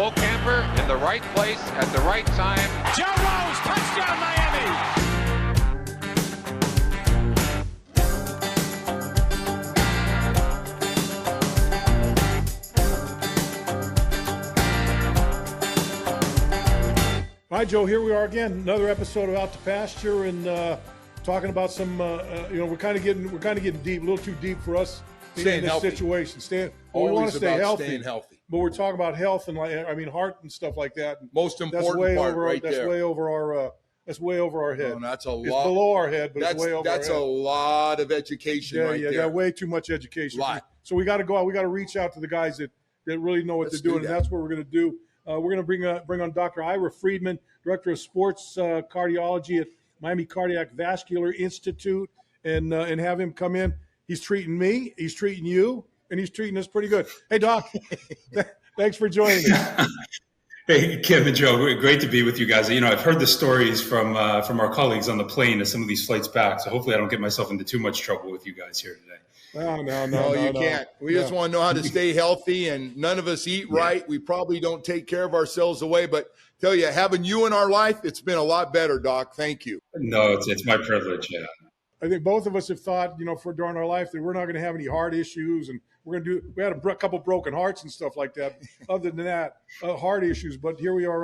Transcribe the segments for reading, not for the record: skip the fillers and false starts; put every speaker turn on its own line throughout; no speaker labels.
Bull Camper in the right place at the right time.
Joe Rose, touchdown Miami!
Hi, Joe. Here we are again. Another episode of Out to Pasture, and talking about some. We're kind of getting deep, a little too deep for us in this
healthy
situation. We
Always
want to stay
about
healthy,
staying healthy.
but we're talking about health and heart and stuff like that.
Most important part right there.
That's way over our. That's way over our head.
No, that's a lot.
It's below our head, but it's way over our head.
That's a lot of education right there.
Yeah, way too much education.
Lot.
So we got to go out. We got to reach out to the guys that really know what they're doing, and that's what we're going to do. We're going to bring on Dr. Eli Friedman, Director of Sports Cardiology at Miami Cardiac Vascular Institute, and have him come in. He's treating me, he's treating you, and he's treating us pretty good. Hey, Doc, thanks for joining us.
Hey, Kim and Joe, great to be with you guys. I've heard the stories from our colleagues on the plane of some of these flights back, so hopefully I don't get myself into too much trouble with you guys here today.
No, you can't. We just want to know how to stay healthy, and none of us eat right. We probably don't take care of ourselves away, but tell you, having you in our life, it's been a lot better, Doc. Thank you.
No, it's my privilege. Yeah.
I think both of us have thought, for during our life that we're not going to have any heart issues, and we had a couple broken hearts and stuff like that. Other than that, heart issues. But here we are,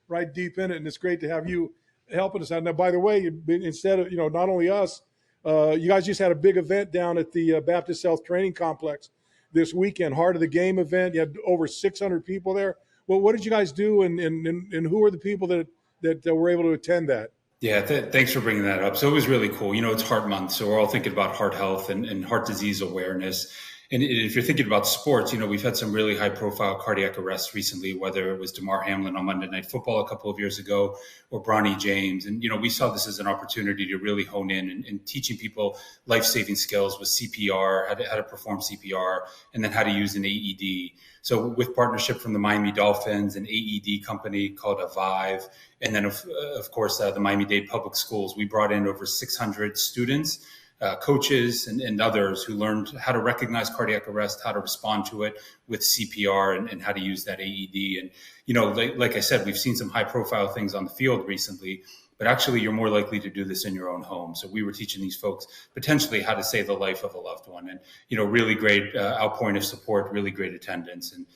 right deep in it, and it's great to have you helping us out. Now, by the way, instead of not only us. You guys just had a big event down at the Baptist Health Training Complex this weekend, Heart of the Game event. You had over 600 people there. Well, what did you guys do, and who are the people that were able to attend that?
Yeah, thanks for bringing that up. So it was really cool. It's Heart Month, so we're all thinking about heart health and heart disease awareness. And if you're thinking about sports, we've had some really high-profile cardiac arrests recently, whether it was Damar Hamlin on Monday Night Football a couple of years ago or Bronny James. And, we saw this as an opportunity to really hone in and teaching people life-saving skills with CPR, how to perform CPR, and then how to use an AED. So with partnership from the Miami Dolphins, an AED company called Avive, and then, of course, the Miami-Dade Public Schools, we brought in over 600 students, coaches and others who learned how to recognize cardiac arrest, how to respond to it with CPR, and how to use that AED. And, like I said, we've seen some high profile things on the field recently, but actually you're more likely to do this in your own home. So we were teaching these folks potentially how to save the life of a loved one, and, really great outpouring of support, really great attendance, and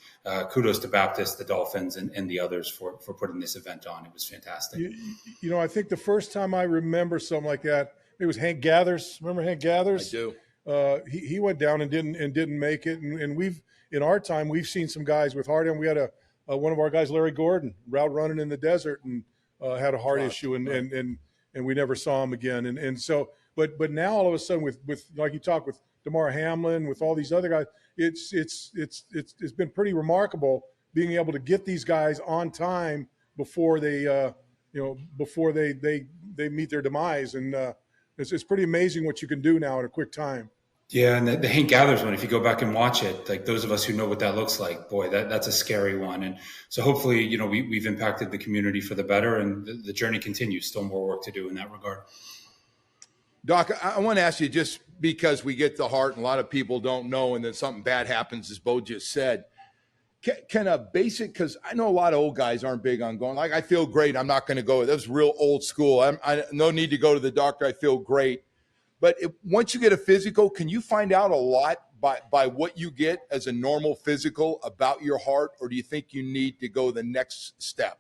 kudos to Baptist, the Dolphins, and the others for putting this event on. It was fantastic.
I think the first time I remember something like that, it was Hank Gathers. Remember Hank Gathers?
I do.
He went down and didn't make it. And we've in our time we've seen some guys with heart. And we had one of our guys, Larry Gordon, route running in the desert and had a heart issue, and we never saw him again. And so, but now all of a sudden with like you talk with Damar Hamlin, with all these other guys, it's been pretty remarkable being able to get these guys on time before they meet their demise. And it's pretty amazing what you can do now in a quick time.
Yeah, and the Hank Gathers one, if you go back and watch it, like those of us who know what that looks like, boy, that's a scary one. And so hopefully, we've impacted the community for the better, and the journey continues. Still more work to do in that regard.
Doc, I want to ask you, just because we get the heart and a lot of people don't know, and then something bad happens, as Bo just said, can a basic, because I know a lot of old guys aren't big on going, like, I feel great, I'm not going to go. That was real old school. I no need to go to the doctor, I feel great. But once you get a physical, can you find out a lot by what you get as a normal physical about your heart, or do you think you need to go the next step?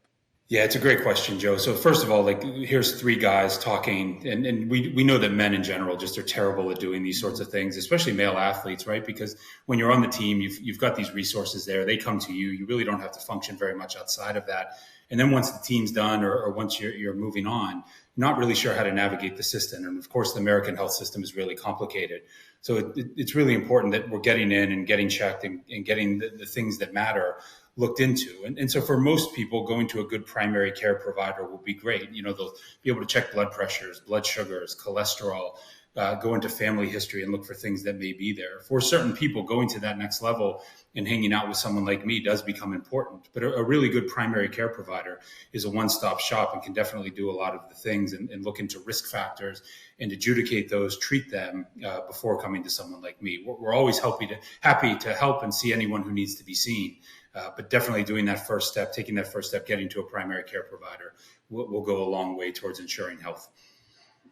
Yeah, it's a great question, Joe. So first of all, here's three guys talking, and we know that men in general just are terrible at doing these sorts of things, especially male athletes, right? Because when you're on the team, you've got these resources there. They come to you. You really don't have to function very much outside of that. And then once the team's done, or once you're moving on, not really sure how to navigate the system. And of course, the American health system is really complicated. So it's really important that we're getting in and getting checked and getting the things that matter looked into. And so for most people, going to a good primary care provider will be great. They'll be able to check blood pressures, blood sugars, cholesterol, go into family history and look for things that may be there. For certain people, going to that next level and hanging out with someone like me does become important. But a really good primary care provider is a one-stop shop and can definitely do a lot of the things and look into risk factors and adjudicate those, treat them before coming to someone like me. We're always happy to help and see anyone who needs to be seen. But definitely doing that first step, taking that first step, getting to a primary care provider will go a long way towards ensuring health.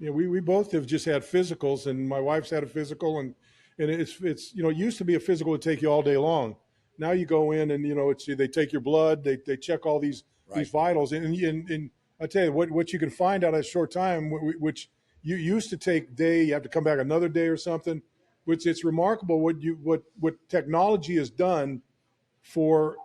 Yeah, we both have just had physicals, and my wife's had a physical, and it's it used to be a physical would take you all day long. Now you go in and they take your blood, they check all these vitals, and I tell you what you can find out in a short time, which you used to take day, you have to come back another day or something. Which it's remarkable what technology has done for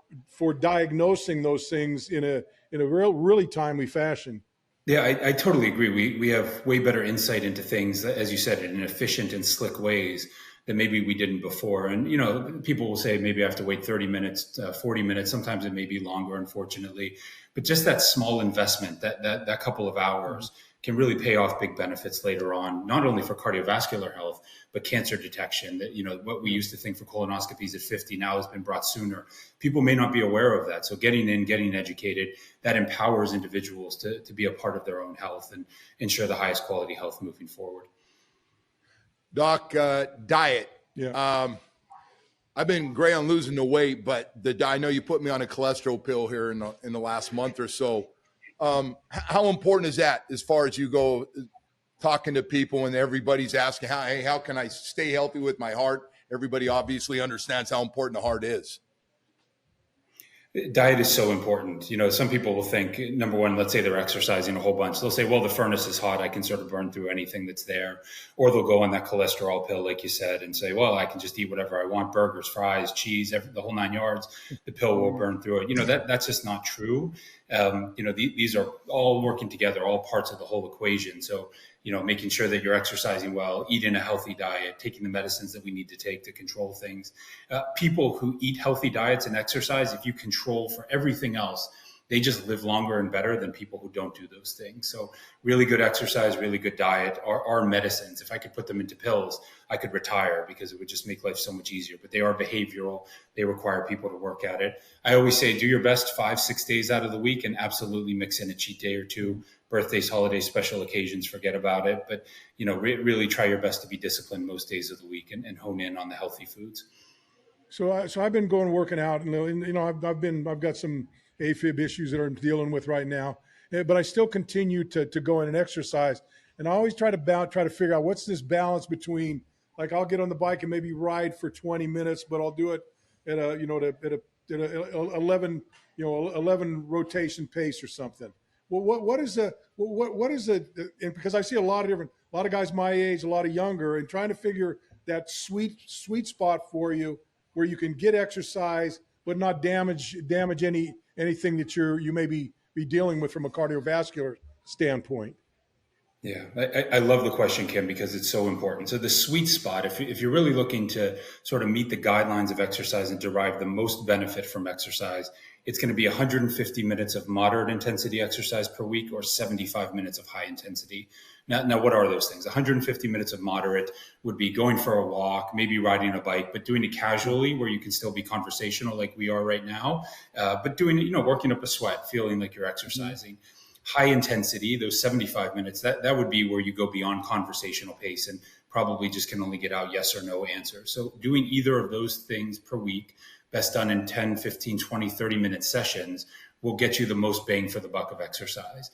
diagnosing those things in a really timely fashion.
Yeah, I totally agree. We have way better insight into things, as you said, in efficient and slick ways that maybe we didn't before. And, people will say maybe I have to wait 30 minutes, 40 minutes. Sometimes it may be longer, unfortunately. But just that small investment, that couple of hours can really pay off big benefits later on, not only for cardiovascular health, but cancer detection. That, what we used to think for colonoscopies at 50 now has been brought sooner. People may not be aware of that. So getting educated, that empowers individuals to be a part of their own health and ensure the highest quality health moving forward.
Doc, diet.
Yeah.
I've been great on losing the weight, but I know you put me on a cholesterol pill here in the last month or so. How important is that as far as you go talking to people and everybody's asking, how can I stay healthy with my heart? Everybody obviously understands how important the heart is.
Diet is so important. Some people will think, number one, let's say they're exercising a whole bunch. They'll say, well, the furnace is hot. I can sort of burn through anything that's there. Or they'll go on that cholesterol pill, like you said, and say, well, I can just eat whatever I want, burgers, fries, cheese, the whole 9 yards. The pill will burn through it. That's just not true. These are all working together, all parts of the whole equation. So, making sure that you're exercising well, eating a healthy diet, taking the medicines that we need to take to control things. People who eat healthy diets and exercise, if you control for everything else, they just live longer and better than people who don't do those things. So really good exercise, really good diet are medicines. If I could put them into pills, I could retire because it would just make life so much easier. But they are behavioral. They require people to work at it. I always say, do your best 5-6 days out of the week and absolutely mix in a cheat day or two. Birthdays, holidays, special occasions, forget about it. But, really try your best to be disciplined most days of the week and hone in on the healthy foods.
So I've been working out, and I've got some AFib issues that I'm dealing with right now, but I still continue to go in and exercise. And I always try to figure out what's this balance between, like, I'll get on the bike and maybe ride for 20 minutes, but I'll do it at a 11 rotation pace or something. Well, what is and because I see a lot of guys my age, a lot of younger, and trying to figure that sweet spot for you where you can get exercise but not damage anything that you may be dealing with from a cardiovascular standpoint.
Yeah, I love the question, Kim, because it's so important. So the sweet spot, if you're really looking to sort of meet the guidelines of exercise and derive the most benefit from exercise, it's going to be 150 minutes of moderate intensity exercise per week or 75 minutes of high intensity. Now, what are those things? 150 minutes of moderate would be going for a walk, maybe riding a bike, but doing it casually where you can still be conversational like we are right now, but doing it, working up a sweat, feeling like you're exercising. High intensity, those 75 minutes, that would be where you go beyond conversational pace and probably just can only get out yes or no answers. So doing either of those things per week, best done in 10, 15, 20, 30-minute sessions, will get you the most bang for the buck of exercise.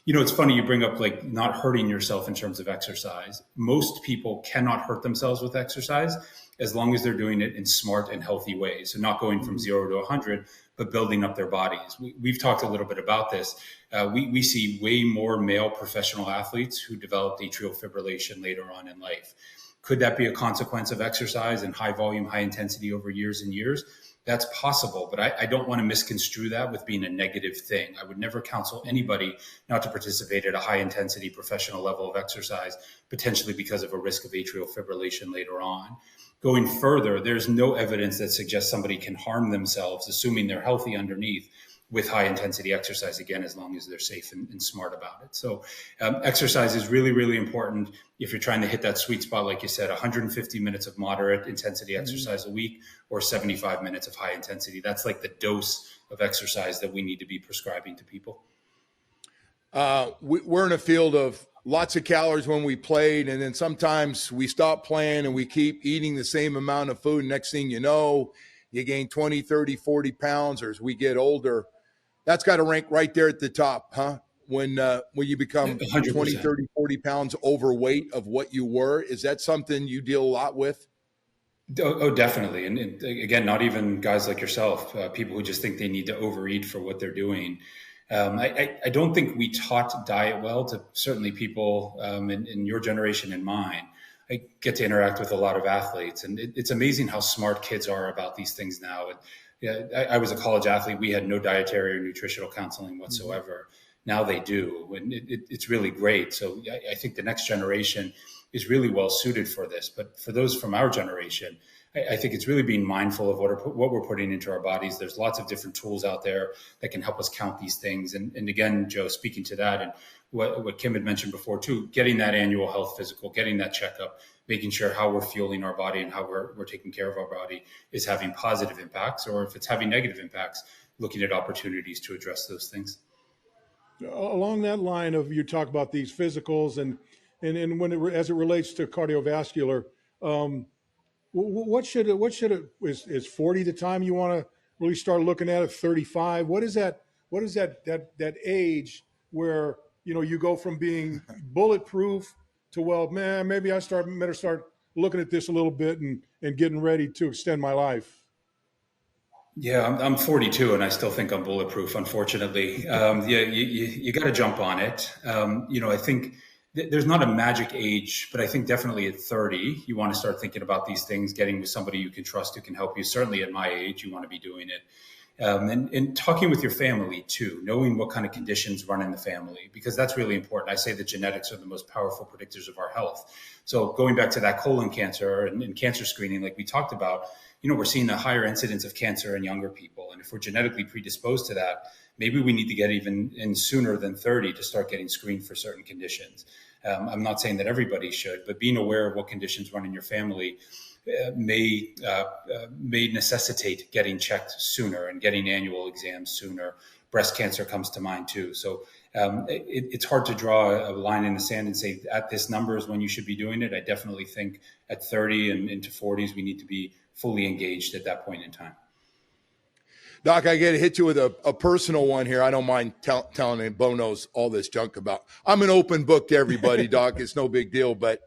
It's funny you bring up like not hurting yourself in terms of exercise. Most people cannot hurt themselves with exercise as long as they're doing it in smart and healthy ways. So not going from 0 to 100, but building up their bodies. We've talked a little bit about this. We see way more male professional athletes who developed atrial fibrillation later on in life. Could that be a consequence of exercise and high volume, high intensity over years and years? That's possible, but I don't want to misconstrue that with being a negative thing. I would never counsel anybody not to participate at a high intensity professional level of exercise, potentially because of a risk of atrial fibrillation later on. Going further, there's no evidence that suggests somebody can harm themselves, assuming they're healthy underneath, with high intensity exercise, again, as long as they're safe and smart about it. So exercise is really, really important. If you're trying to hit that sweet spot, like you said, 150 minutes of moderate intensity exercise a week or 75 minutes of high intensity. That's like the dose of exercise that we need to be prescribing to people.
We're in a field of lots of calories when we played, and then sometimes we stop playing and we keep eating the same amount of food. Next thing you know, you gain 20, 30, 40 pounds, or as we get older, that's got to rank right there at the top, huh? When you become
100%.
20, 30, 40 pounds overweight of what you were, is that something you deal a lot with?
Oh, definitely. And again, not even guys like yourself, people who just think they need to overeat for what they're doing. I don't think we taught diet well to certainly people in your generation and mine. I get to interact with a lot of athletes, and it's amazing how smart kids are about these things now. And, yeah, I was a college athlete. We had no dietary or nutritional counseling whatsoever. Now they do, and it's really great. So I think the next generation is really well suited for this. But for those from our generation, I think it's really being mindful of what we're putting into our bodies. There's lots of different tools out there that can help us count these things. And again, Joe, speaking to that and what Kim had mentioned before too, getting that annual health physical, getting that checkup, making sure how we're fueling our body and how we're taking care of our body is having positive impacts, or if it's having negative impacts, looking at opportunities to address those things.
Along that line of, you talk about these physicals and when as it relates to cardiovascular, what should it is 40 the time you want to really start looking at it? 35? What is that age where, you go from being bulletproof to, well, man, maybe I better start looking at this a little bit and getting ready to extend my life?
Yeah, I'm 42 and I still think I'm bulletproof, unfortunately. You got to jump on it. I think there's not a magic age, but I think definitely at 30, you want to start thinking about these things, getting with somebody you can trust who can help you. Certainly at my age, you want to be doing it. And talking with your family too, knowing what kind of conditions run in the family, because that's really important. I say that genetics are the most powerful predictors of our health. So going back to that colon cancer and cancer screening, like we talked about, we're seeing a higher incidence of cancer in younger people. And if we're genetically predisposed to that, maybe we need to get even in sooner than 30 to start getting screened for certain conditions. I'm not saying that everybody should, but being aware of what conditions run in your family may necessitate getting checked sooner and getting annual exams sooner. Breast cancer comes to mind too. So it's hard to draw a line in the sand and say at this number is when you should be doing it. I definitely think at 30 and into 40s, we need to be fully engaged at that point in time.
Doc, I got to hit you with a personal one here. I don't mind telling him Bo knows all this junk about. I'm an open book to everybody, Doc. It's no big deal, but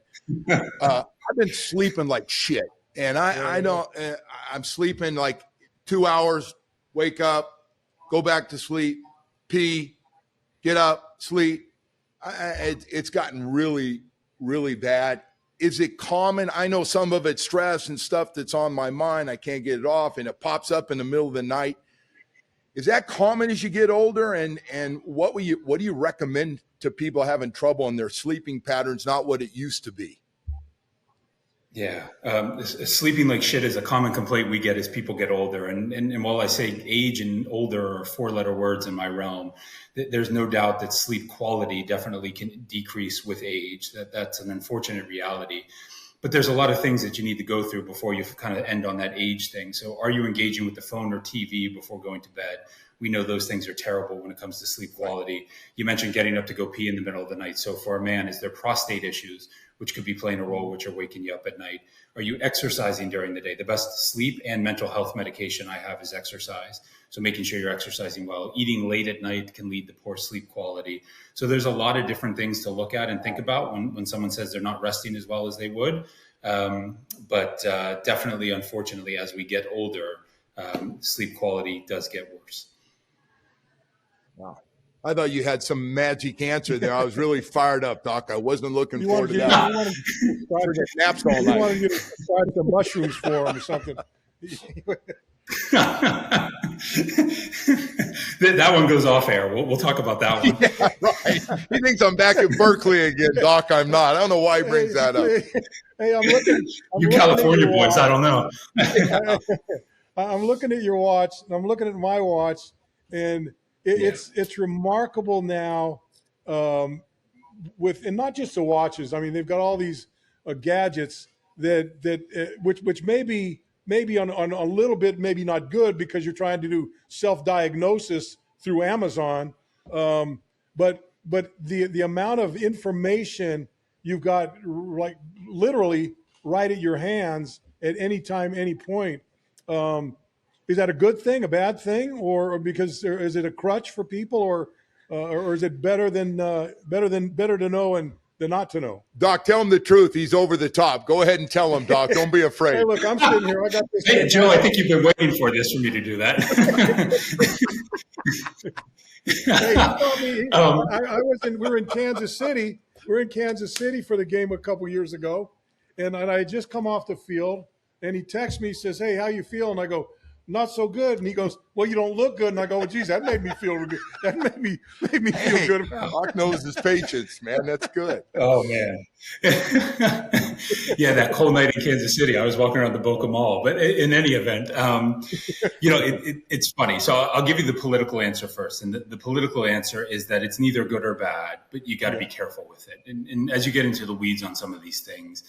I've been sleeping like shit. And I'm sleeping like 2 hours, wake up, go back to sleep, pee, get up, sleep. It's gotten really, really bad. Is it common? I know some of it's stress and stuff that's on my mind. I can't get it off, and it pops up in the middle of the night. Is that common as you get older? And what do you recommend to people having trouble in their sleeping patterns, not what it used to be?
Yeah, sleeping like shit is a common complaint we get as people get older. And while I say age and older are 4-letter words in my realm, there's no doubt that sleep quality definitely can decrease with age. That's an unfortunate reality. But there's a lot of things that you need to go through before you kind of end on that age thing. So are you engaging with the phone or TV before going to bed? We know those things are terrible when it comes to sleep quality. You mentioned getting up to go pee in the middle of the night. So for a man, is there prostate issues, which could be playing a role, which are waking you up at night? Are you exercising during the day? The best sleep and mental health medication I have is exercise. So making sure you're exercising well. Eating late at night can lead to poor sleep quality. So there's a lot of different things to look at and think about when someone says they're not resting as well as they would. But definitely, unfortunately, as we get older, sleep quality does get worse.
Wow. I thought you had some magic answer there. I was really fired up, Doc. I wasn't looking forward to that.
You wanted to get naps all night. You wanted to try some mushrooms for him or something.
That one goes off air. We'll talk about that one.
Yeah, right. He thinks I'm back in Berkeley again, Doc. I'm not. I don't know why he brings that up.
Hey, I'm looking.
You California boys, I don't know.
I'm looking at your watch. And I'm looking at my watch, and it's remarkable now. And not just the watches. I mean, they've got all these gadgets which maybe on a little bit, maybe not good because you're trying to do self-diagnosis through Amazon. But the amount of information you've got, like literally right at your hands at any time, any point. is that a good thing, a bad thing, or because is it a crutch for people, or is it better to know and than not to know?
Doc, tell him the truth. He's over the top. Go ahead and tell him, Doc. Don't be afraid.
Hey, look, I'm sitting here. I got this.
Hey, Joe, I think you've been waiting for this for me to do that.
Hey, we were in Kansas City. We were in Kansas City for the game a couple years ago, and I had just come off the field, and he texts me, he says, "Hey, how you feel?" And I go, "Not so good." And he goes, "Well, you don't look good." And I go, "Well, geez, that made me feel good. That made me feel good."
Doc knows his patients, man. That's good.
Oh, man. Yeah, that cold night in Kansas City, I was walking around the Boca Mall. But in any event, it's funny. So I'll give you the political answer first. And the political answer is that it's neither good or bad, but you got to be careful with it. And as you get into the weeds on some of these things,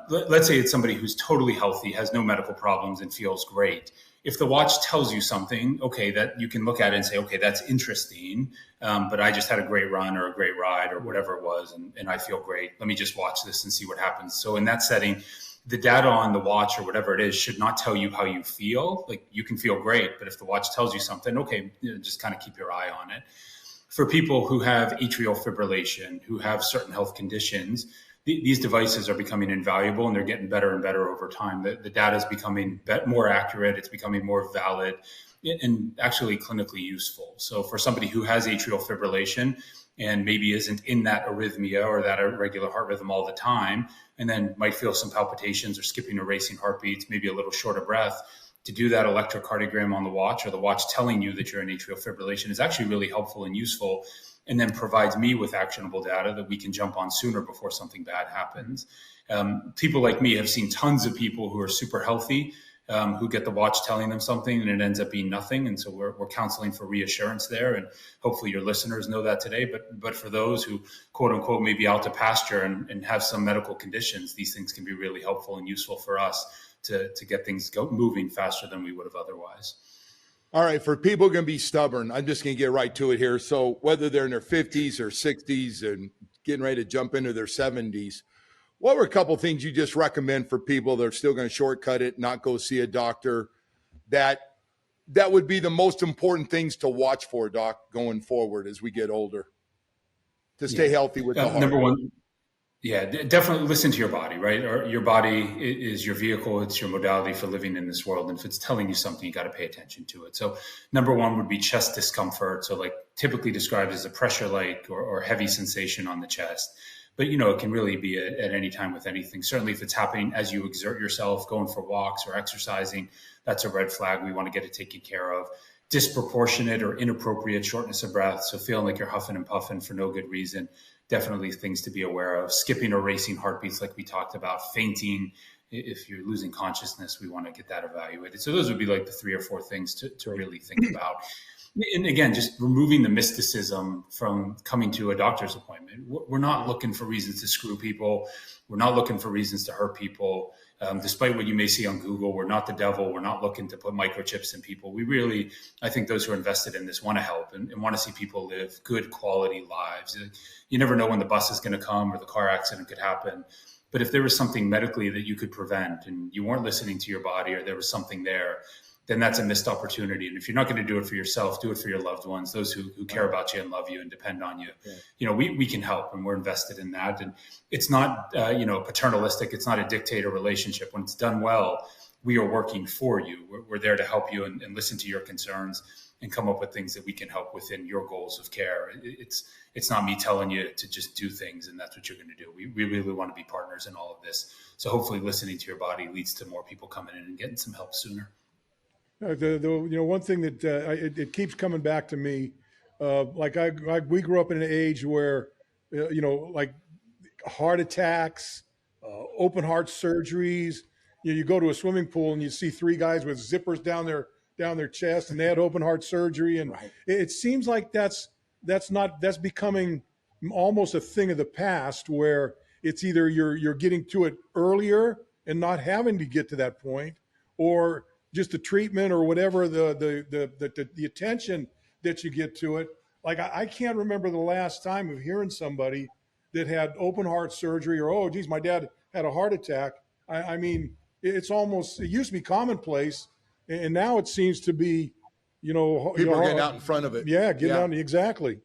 let's say it's somebody who's totally healthy, has no medical problems, and feels great. If the watch tells you something, okay, that you can look at it and say, okay, that's interesting, but I just had a great run or a great ride or whatever it was, and I feel great. Let me just watch this and see what happens. So in that setting, the data on the watch or whatever it is should not tell you how you feel. Like, you can feel great, but if the watch tells you something, okay, just kind of keep your eye on it. For people who have atrial fibrillation, who have certain health conditions, these devices are becoming invaluable, and they're getting better and better over time. The data is becoming more accurate. It's becoming more valid and actually clinically useful. So for somebody who has atrial fibrillation and maybe isn't in that arrhythmia or that irregular heart rhythm all the time, and then might feel some palpitations or skipping or racing heartbeats, maybe a little short of breath, to do that electrocardiogram on the watch, or the watch telling you that you're in atrial fibrillation, is actually really helpful and useful, and then provides me with actionable data that we can jump on sooner before something bad happens. People like me have seen tons of people who are super healthy, who get the watch telling them something and it ends up being nothing. And so we're counseling for reassurance there. And hopefully your listeners know that today. But for those who, quote unquote, may be out to pasture and have some medical conditions, these things can be really helpful and useful for us to get things moving faster than we would have otherwise.
All right, for people going to be stubborn, I'm just going to get right to it here. So whether they're in their 50s or 60s and getting ready to jump into their 70s, what were a couple things you just recommend for people that are still going to shortcut it, not go see a doctor, that would be the most important things to watch for, Doc, going forward as we get older to stay healthy with the heart?
Number one, definitely listen to your body, right? Or your body is your vehicle. It's your modality for living in this world. And if it's telling you something, you got to pay attention to it. So number one would be chest discomfort. So like typically described as a pressure-like or heavy sensation on the chest. But, it can really be at any time with anything. Certainly if it's happening as you exert yourself, going for walks or exercising, that's a red flag. We want to get it taken care of. Disproportionate or inappropriate shortness of breath. So feeling like you're huffing and puffing for no good reason. Definitely things to be aware of. Skipping or racing heartbeats like we talked about. Fainting. If you're losing consciousness, we want to get that evaluated. So those would be like the 3 or 4 things to really think about. And again, just removing the mysticism from coming to a doctor's appointment. We're not looking for reasons to screw people. We're not looking for reasons to hurt people. Despite what you may see on Google, we're not the devil. We're not looking to put microchips in people. We really, I think those who are invested in this want to help and want to see people live good quality lives. You never know when the bus is going to come or the car accident could happen. But if there was something medically that you could prevent and you weren't listening to your body or there was something there, then that's a missed opportunity. And if you're not going to do it for yourself, do it for your loved ones, those who care about you and love you and depend on you. Yeah. We can help and we're invested in that. And it's not, paternalistic. It's not a dictator relationship. When it's done well, we are working for you. We're there to help you and listen to your concerns and come up with things that we can help within your goals of care. It's not me telling you to just do things and that's what you're going to do. We really want to be partners in all of this. So hopefully listening to your body leads to more people coming in and getting some help sooner.
One thing that it keeps coming back to me, we grew up in an age where, like heart attacks, open heart surgeries. You go to a swimming pool and you see 3 guys with zippers down their chest, and they had open heart surgery. And it seems like that's becoming almost a thing of the past, where it's either you're getting to it earlier and not having to get to that point, or just the treatment or whatever, the attention that you get to it. Like I can't remember the last time of hearing somebody that had open heart surgery or, oh, geez, my dad had a heart attack. I mean, it used to be commonplace And now it seems to be,
People are getting out in front of it.
Yeah, getting out. Exactly.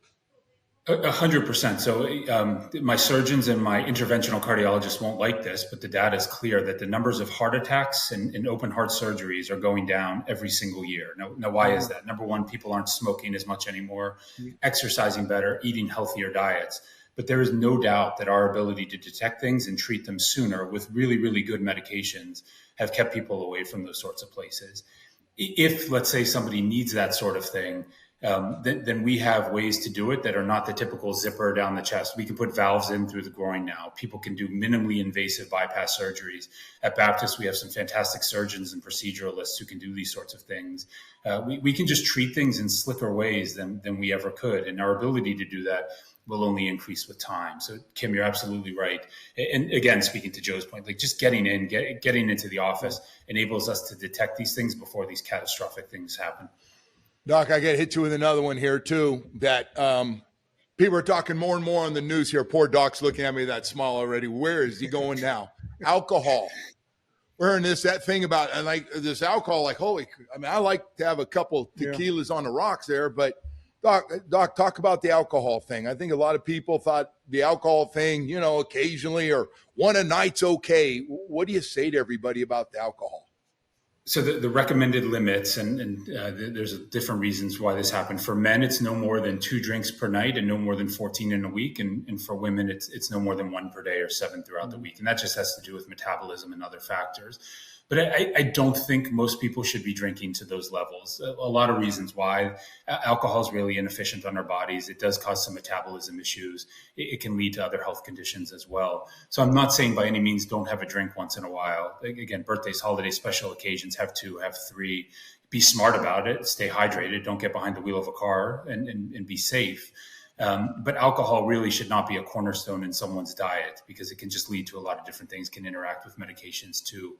100%. So my surgeons and my interventional cardiologists won't like this, but the data is clear that the numbers of heart attacks and open heart surgeries are going down every single year. Now, why is that? Number one, people aren't smoking as much anymore, exercising better, eating healthier diets. But there is no doubt that our ability to detect things and treat them sooner with really, really good medications have kept people away from those sorts of places. If, let's say, somebody needs that sort of thing, then we have ways to do it that are not the typical zipper down the chest. We can put valves in through the groin now. People can do minimally invasive bypass surgeries. At Baptist, we have some fantastic surgeons and proceduralists who can do these sorts of things. We can just treat things in slicker ways than we ever could. And our ability to do that will only increase with time. So Kim, you're absolutely right. And again, speaking to Joe's point, like just getting into the office enables us to detect these things before these catastrophic things happen.
Doc, I got hit you with another one here too, that people are talking more and more on the news here. Poor Doc's looking at me with that smile already. Where is he going now? Alcohol. We're hearing that thing about, and like this alcohol, like, I like to have a couple tequilas on the rocks there, but Doc, talk about the alcohol thing. I think a lot of people thought the alcohol thing, occasionally or one a night's okay. What do you say to everybody about the alcohol?
So the recommended limits, and there's different reasons why this happened. For men, it's no more than 2 drinks per night and no more than 14 in a week. And for women, it's no more than 1 per day or 7 throughout the week. And that just has to do with metabolism and other factors. But I don't think most people should be drinking to those levels. A lot of reasons why. Alcohol is really inefficient on our bodies. It does cause some metabolism issues. It can lead to other health conditions as well. So I'm not saying by any means don't have a drink once in a while. Again, birthdays, holidays, special occasions, have 2, have 3. Be smart about it. Stay hydrated. Don't get behind the wheel of a car and be safe. But alcohol really should not be a cornerstone in someone's diet because it can just lead to a lot of different things, can interact with medications too.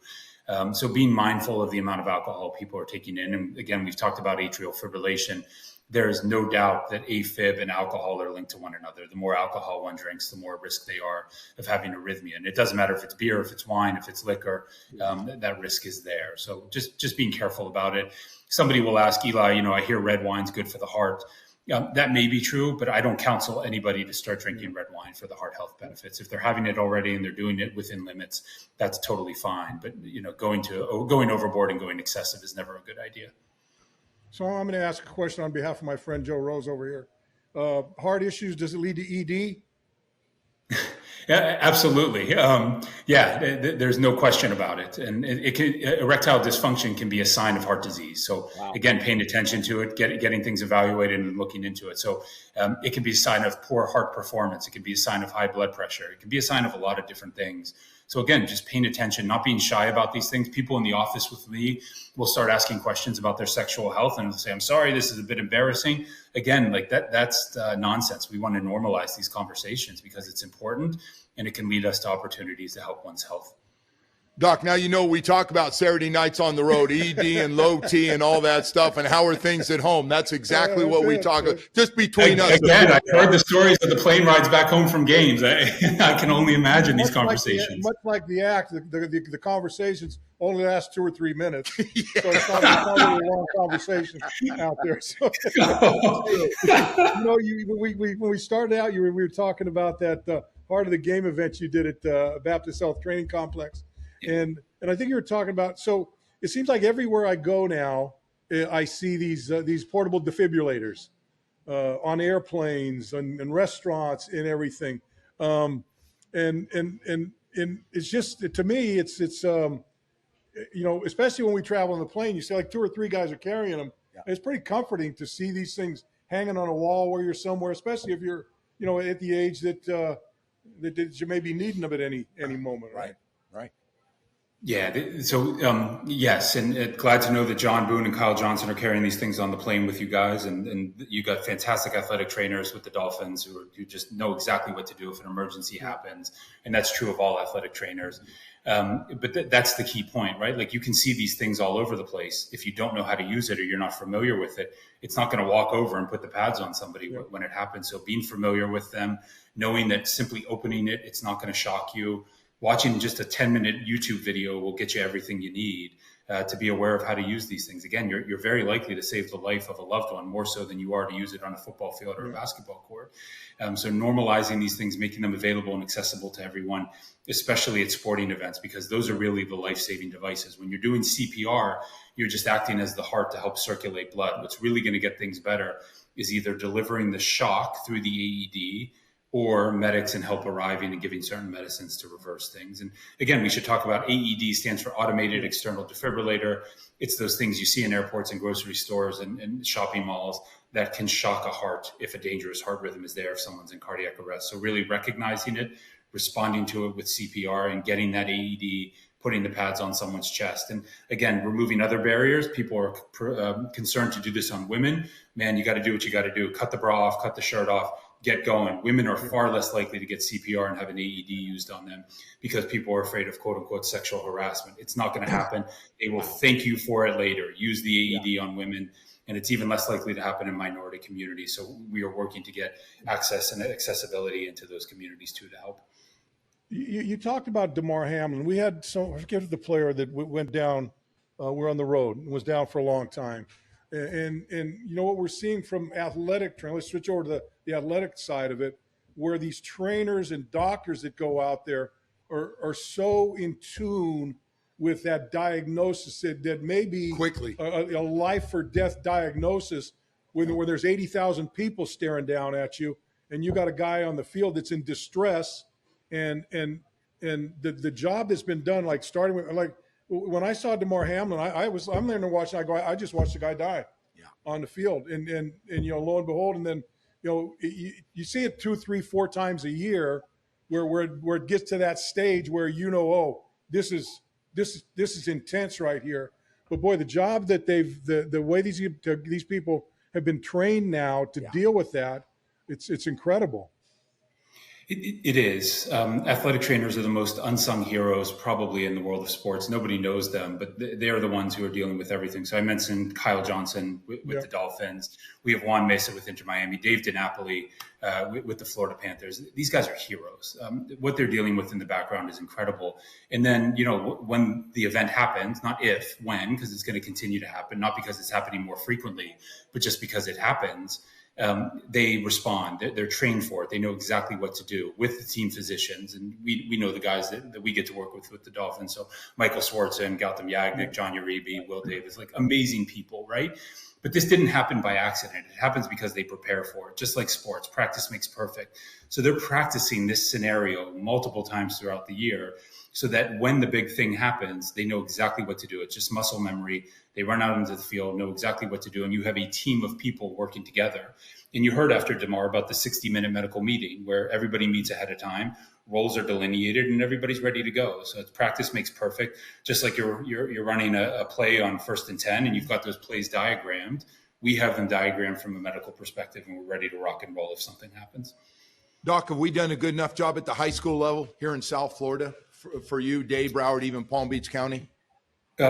So being mindful of the amount of alcohol people are taking in. And again, we've talked about atrial fibrillation. There is no doubt that AFib and alcohol are linked to one another. The more alcohol one drinks, the more at risk they are of having arrhythmia. And it doesn't matter if it's beer, if it's wine, if it's liquor, that risk is there. So just being careful about it. Somebody will ask, Eli, I hear red wine's good for the heart. That may be true, but I don't counsel anybody to start drinking red wine for the heart health benefits. If they're having it already and they're doing it within limits, that's totally fine. But going overboard and going excessive is never a good idea.
So I'm going to ask a question on behalf of my friend Joe Rose over here. Heart issues, does it lead to ED?
Yeah, absolutely. There's no question about it. And erectile dysfunction can be a sign of heart disease. So again, paying attention to it, getting things evaluated and looking into it. So it can be a sign of poor heart performance. It can be a sign of high blood pressure. It can be a sign of a lot of different things. So again, just paying attention, not being shy about these things. People in the office with me will start asking questions about their sexual health and they'll say, I'm sorry, this is a bit embarrassing. Again, like that's nonsense. We want to normalize these conversations because it's important and it can lead us to opportunities to help one's health.
Doc, now we talk about Saturday nights on the road, ED and low T and all that stuff, and how are things at home? That's exactly what we talk about, just between us.
Again, I've heard the stories of the plane rides back home from games. I can only imagine these conversations.
Much like the act, the conversations only last 2 or 3 minutes. So it's not really a long conversation out there. So, when we started out, we were talking about that Heart of the Game event you did at Baptist Health Training Complex. And I think you were talking about, so it seems like everywhere I go now, I see these portable defibrillators on airplanes and restaurants and everything. And it's just, to me, it's especially when we travel on the plane, you see like 2 or 3 guys are carrying them. Yeah. It's pretty comforting to see these things hanging on a wall where you're somewhere, especially if you're, at the age that you may be needing them at any moment. Right.
Yeah. So, yes. And glad to know that John Boone and Kyle Johnson are carrying these things on the plane with you guys. And you got fantastic athletic trainers with the Dolphins who just know exactly what to do if an emergency happens. And that's true of all athletic trainers. But that's the key point, right? Like you can see these things all over the place. If you don't know how to use it or you're not familiar with it, it's not going to walk over and put the pads on somebody when it happens. So being familiar with them, knowing that simply opening it, it's not going to shock you. Watching just a 10-minute YouTube video will get you everything you need. to be aware of how to use these things. Again, you're very likely to save the life of a loved one, more so than you are to use it on a football field or a basketball court. So normalizing these things, making them available and accessible to everyone, especially at sporting events, because those are really the life-saving devices. When you're doing CPR, you're just acting as the heart to help circulate blood. What's really going to get things better is either delivering the shock through the AED or medics and help arriving and giving certain medicines to reverse things. And again, we should talk about AED stands for automated external defibrillator. It's those things you see in airports and grocery stores and shopping malls that can shock a heart if a dangerous heart rhythm is there, if someone's in cardiac arrest. So really recognizing it, responding to it with CPR, and getting that AED, putting the pads on someone's chest. And again, removing other barriers. People are concerned to do this on women. Man, you got to do what you got to do. Cut the bra off, cut the shirt off, get going. Women are far less likely to get CPR and have an AED used on them because people are afraid of quote unquote sexual harassment. It's not going to happen. They will thank you for it later. Use the AED on women. And it's even less likely to happen in minority communities. So we are working to get access and accessibility into those communities too to help.
You talked about Damar Hamlin. We had I forget the player that went down. We're on the road and was down for a long time. And you know what we're seeing from athletic training. Let's switch over to the athletic side of it, where these trainers and doctors that go out there are so in tune with that diagnosis that may be
Quickly
a life or death diagnosis where there's 80,000 people staring down at you, and you got a guy on the field that's in distress. And the job that's been done, like starting with, like when I saw Damar Hamlin, I'm there to watch. I just watched the guy die on the field, and you know, lo and behold, and then you know you see it 2, 3, 4 times a year, where it gets to that stage where you know, oh, this is intense right here. But boy, the job that the way these people have been trained now to deal with that, it's incredible.
It is. Athletic trainers are the most unsung heroes probably in the world of sports. Nobody knows them, but they are the ones who are dealing with everything. So I mentioned Kyle Johnson with the Dolphins. We have Juan Mesa with Inter Miami, Dave DiNapoli with the Florida Panthers. These guys are heroes. What they're dealing with in the background is incredible. And then, you know, when the event happens, not if, when, because it's going to continue to happen, not because it's happening more frequently, but just because it happens. They respond. They're trained for it. They know exactly what to do with the team physicians. And we know the guys that we get to work with the Dolphins. So Michael Swartzen, Gautam Yagnik, John Uribe, Will Davis, like amazing people, right? But this didn't happen by accident. It happens because they prepare for it, just like sports. Practice makes perfect. So they're practicing this scenario multiple times throughout the year so that when the big thing happens, they know exactly what to do. It's just muscle memory. They run out into the field, know exactly what to do, and you have a team of people working together. And you heard after Damar about the 60-minute medical meeting where everybody meets ahead of time, roles are delineated, and everybody's ready to go. So it's practice makes perfect. Just like you're running a play on 1st and 10, and you've got those plays diagrammed. We have them diagrammed from a medical perspective, and we're ready to rock and roll if something happens.
Doc, have we done a good enough job at the high school level here in South Florida for you, Dade, Broward, even Palm Beach County?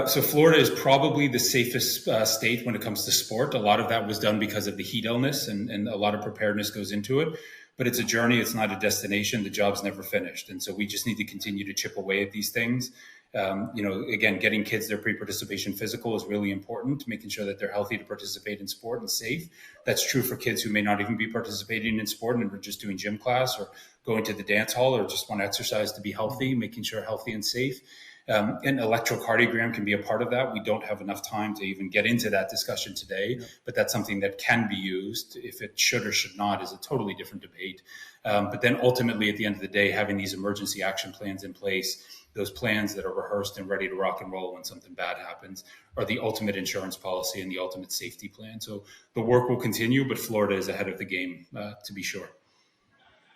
So Florida is probably the safest state when it comes to sport. A lot of that was done because of the heat illness, and a lot of preparedness goes into it. But it's a journey. It's not a destination. The job's never finished. And so we just need to continue to chip away at these things. You know, again, getting kids their pre-participation physical is really important, making sure that they're healthy to participate in sport and safe. That's true for kids who may not even be participating in sport and are just doing gym class or going to the dance hall or just want to exercise to be healthy, making sure healthy and safe. An electrocardiogram can be a part of that. We don't have enough time to even get into that discussion today, but that's something that can be used. If it should or should not is a totally different debate. But then ultimately, at the end of the day, having these emergency action plans in place, those plans that are rehearsed and ready to rock and roll when something bad happens, are the ultimate insurance policy and the ultimate safety plan. So the work will continue, but Florida is ahead of the game, to be sure.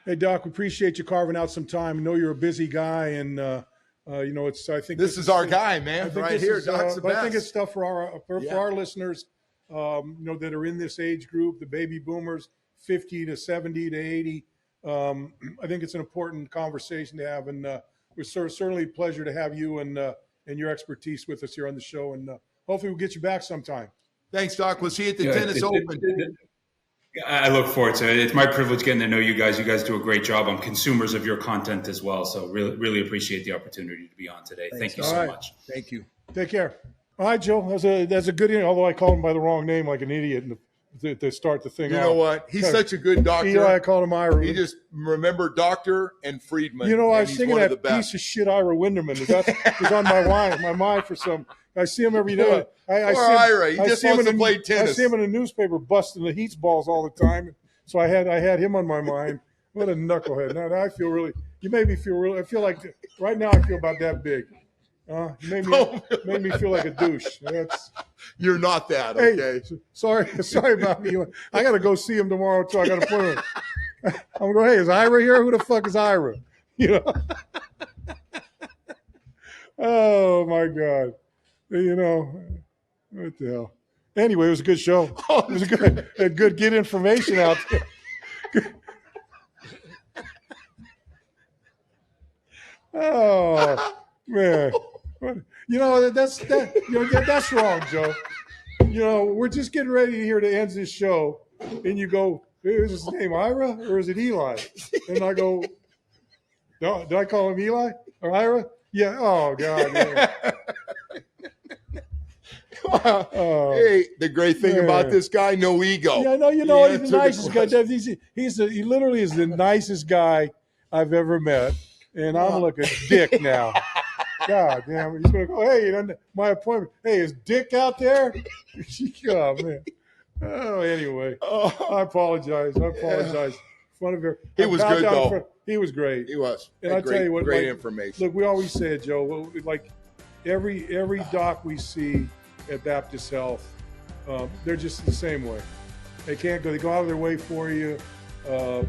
Hey, Doc, we appreciate you carving out some time. I know you're a busy guy, and you know, I think
this is our guy, man, right here. Doc's the best.
I think it's stuff for our listeners, you know, that are in this age group, the baby boomers, 50 to 70 to 80. I think it's an important conversation to have, and it's certainly a pleasure to have you and your expertise with us here on the show, and hopefully we'll get you back sometime.
Thanks, Doc. We'll see you at the Tennis Open.
I look forward to it. It's my privilege getting to know you guys. You guys do a great job. I'm consumers of your content as well. So really, really appreciate the opportunity to be on today. Thank you so much.
Thank you. Take care. All right, Joe. That's a good. Although I called him by the wrong name, like an idiot, to start the thing.
You know what? He's such a good doctor.
Eli, I called him Ira.
He just remember Doctor and Friedman.
You know, I was
he's
thinking
one of
that
the best.
piece of shit Ira Winderman is on my mind for some. I see him every day. I see him,
Ira, he just wants to play tennis.
I see him in the newspaper busting the Heats balls all the time. So I had him on my mind. What a knucklehead! Now I feel really. You made me feel really. I feel like right now I feel about that big. You made me feel like a douche.
You're not that, okay?
Hey, sorry about me. I got to go see him tomorrow too. I got to put him. I'm gonna go. Hey, is Ira here? Who the fuck is Ira? You know. Oh my God. You know, what the hell? Anyway, it was a good show. It was a good get information out there. Oh man, you know that's wrong, Joe. You know, we're just getting ready here to end this show, and you go, "Is his name Ira or is it Eli?" And I go, "No, did I call him Eli or Ira?" Yeah. Oh God. Yeah.
Hey, the great thing about this guy, no ego.
Yeah, no, you know what? He's the nicest guy. He literally is the nicest guy I've ever met, and I'm looking Dick now. God damn, he's gonna go. Hey, my appointment. Hey, is Dick out there? Oh man. Oh, anyway, I apologize. Fun of her.
He was good though.
He was great.
He was.
And I tell you what,
great information.
Look, we always say it, Joe. Like every doc we see at Baptist Health, they're just the same way. They can't go. They go out of their way for you.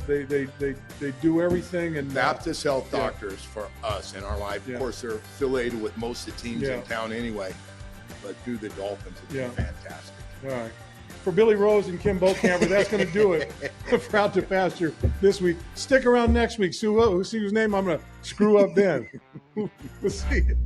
They do everything. And
Baptist Health doctors for us in our life. Of course, they're affiliated with most of the teams in town anyway. But through the Dolphins, it's been fantastic.
All right. For Billy Rose and Kim Bokamper, that's going to do it for Out to Pasture this week. Stick around next week. See whose name I'm going to screw up then. We'll see you.